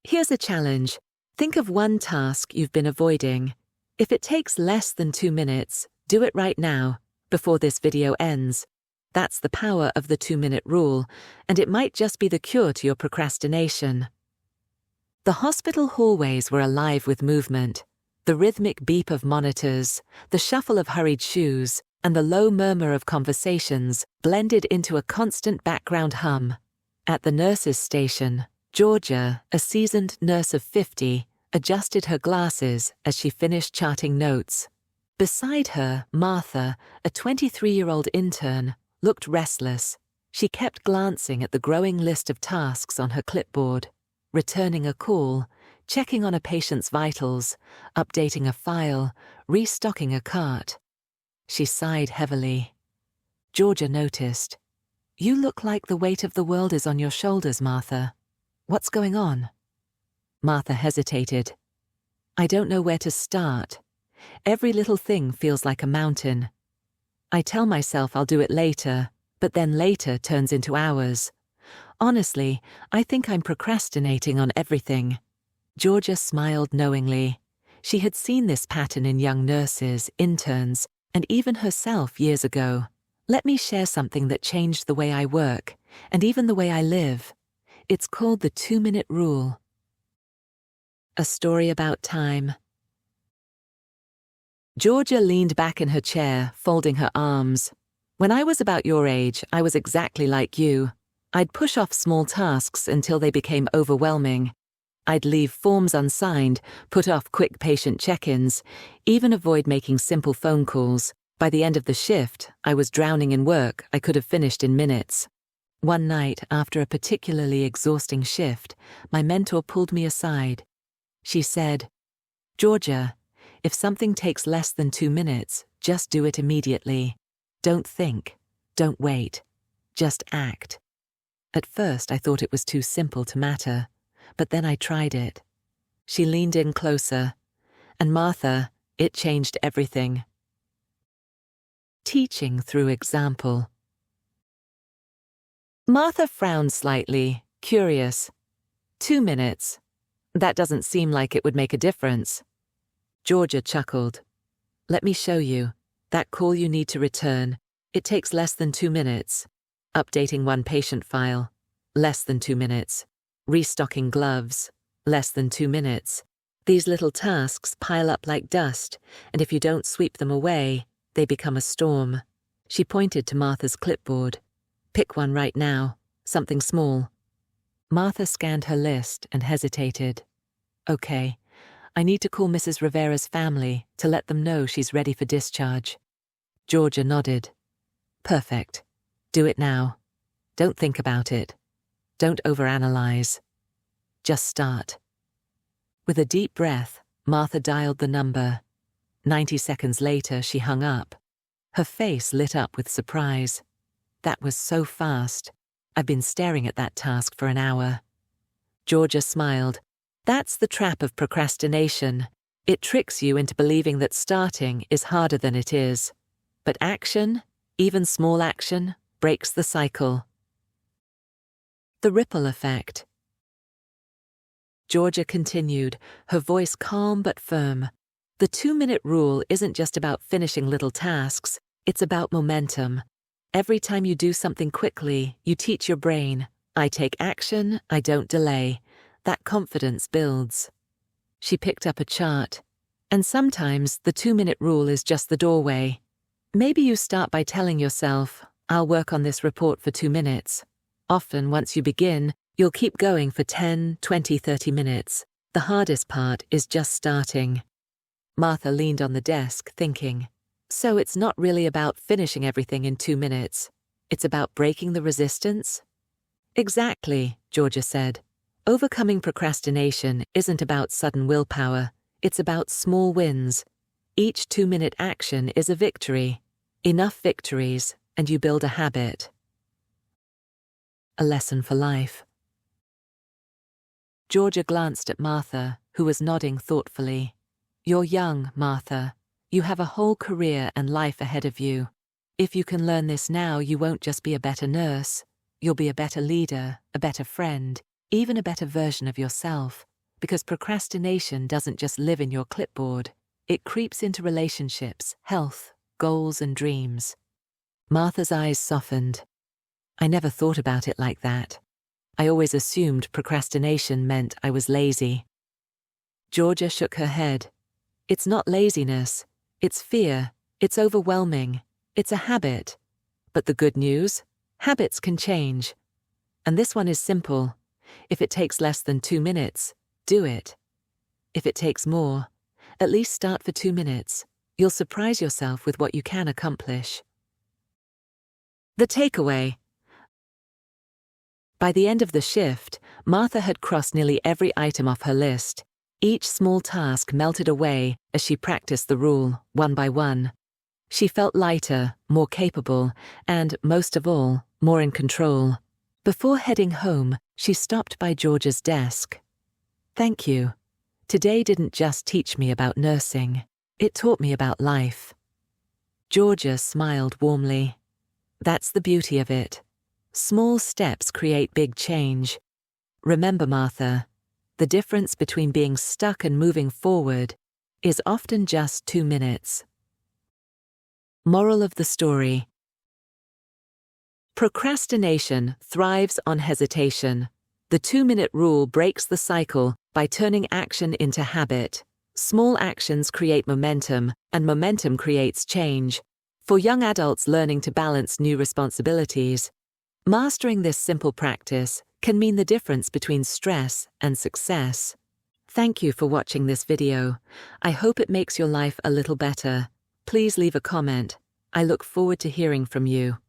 Here's a challenge. Think of one task you've been avoiding. If it takes less than 2 minutes, do it right now, before this video ends. That's the power of the 2-minute rule, and it might just be the cure to your procrastination. The hospital hallways were alive with movement. The rhythmic beep of monitors, the shuffle of hurried shoes, and the low murmur of conversations blended into a constant background hum. At the nurse's station, Georgia, a seasoned nurse of 50, adjusted her glasses as she finished charting notes. Beside her, Martha, a 23-year-old intern, looked restless. She kept glancing at the growing list of tasks on her clipboard, returning a call, checking on a patient's vitals, updating a file, restocking a cart. She sighed heavily. Georgia noticed. "You look like the weight of the world is on your shoulders, Martha. What's going on?" Martha hesitated. "I don't know where to start. Every little thing feels like a mountain. I tell myself I'll do it later, but then later turns into hours. Honestly, I think I'm procrastinating on everything." Georgia smiled knowingly. She had seen this pattern in young nurses, interns, and even herself years ago. "Let me share something that changed the way I work, and even the way I live. It's called the 2-minute rule." A story about time. Georgia leaned back in her chair, folding her arms. "When I was about your age, I was exactly like you. I'd push off small tasks until they became overwhelming. I'd leave forms unsigned, put off quick patient check-ins, even avoid making simple phone calls. By the end of the shift, I was drowning in work I could have finished in minutes." One night, after a particularly exhausting shift, my mentor pulled me aside. She said, "Georgia, if something takes less than 2 minutes, just do it immediately. Don't think. Don't wait. Just act." At first, I thought it was too simple to matter, but then I tried it. She leaned in closer, and Martha, it changed everything. Teaching through example. Martha frowned slightly, curious. 2 minutes. That doesn't seem like it would make a difference. Georgia chuckled. "Let me show you. That call you need to return. It takes less than 2 minutes. Updating one patient file. Less than 2 minutes. Restocking gloves. Less than 2 minutes. These little tasks pile up like dust, and if you don't sweep them away, they become a storm." She pointed to Martha's clipboard. "Pick one right now. Something small." Martha scanned her list and hesitated. "Okay. I need to call Mrs. Rivera's family to let them know she's ready for discharge." Georgia nodded. "Perfect. Do it now. Don't think about it. Don't overanalyze. Just start." With a deep breath, Martha dialed the number. 90 seconds later, she hung up. Her face lit up with surprise. "That was so fast. I've been staring at that task for an hour." Georgia smiled. "That's the trap of procrastination. It tricks you into believing that starting is harder than it is. But action, even small action, breaks the cycle." The ripple effect. Georgia continued, her voice calm but firm. "The 2-minute rule isn't just about finishing little tasks, it's about momentum. Every time you do something quickly, you teach your brain, I take action, I don't delay. That confidence builds." She picked up a chart. "And sometimes the 2-minute rule is just the doorway. Maybe you start by telling yourself, I'll work on this report for 2 minutes. Often, once you begin, you'll keep going for 10, 20, 30 minutes. The hardest part is just starting." Martha leaned on the desk, thinking. "So it's not really about finishing everything in 2 minutes. It's about breaking the resistance?" "Exactly," Georgia said. "Overcoming procrastination isn't about sudden willpower. It's about small wins. Each 2-minute action is a victory. Enough victories, and you build a habit." A lesson for life. Georgia glanced at Martha, who was nodding thoughtfully. "You're young, Martha. You have a whole career and life ahead of you. If you can learn this now, you won't just be a better nurse. You'll be a better leader, a better friend, even a better version of yourself. because procrastination doesn't just live in your clipboard. It creeps into relationships, health, goals, and dreams. Martha's eyes softened. I never thought about it like that. I always assumed procrastination meant I was lazy. Georgia shook her head. It's not laziness. It's fear. It's overwhelming. It's a habit. But the good news? Habits can change. And this one is simple. If it takes less than 2 minutes, do it. If it takes more, at least start for 2 minutes. You'll surprise yourself with what you can accomplish. The takeaway. By the end of the shift, Martha had crossed nearly every item off her list. Each small task melted away as she practiced the rule, one by one. She felt lighter, more capable, and, most of all, more in control. Before heading home, she stopped by Georgia's desk. Thank you. Today didn't just teach me about nursing. It taught me about life. Georgia smiled warmly. That's the beauty of it. Small steps create big change. Remember, Martha, the difference between being stuck and moving forward is often just 2 minutes. Moral of the story. Procrastination thrives on hesitation. The 2-minute rule breaks the cycle by turning action into habit. Small actions create momentum, and momentum creates change. For young adults learning to balance new responsibilities, mastering this simple practice can mean the difference between stress and success. Thank you for watching this video. I hope it makes your life a little better. Please leave a comment. I look forward to hearing from you.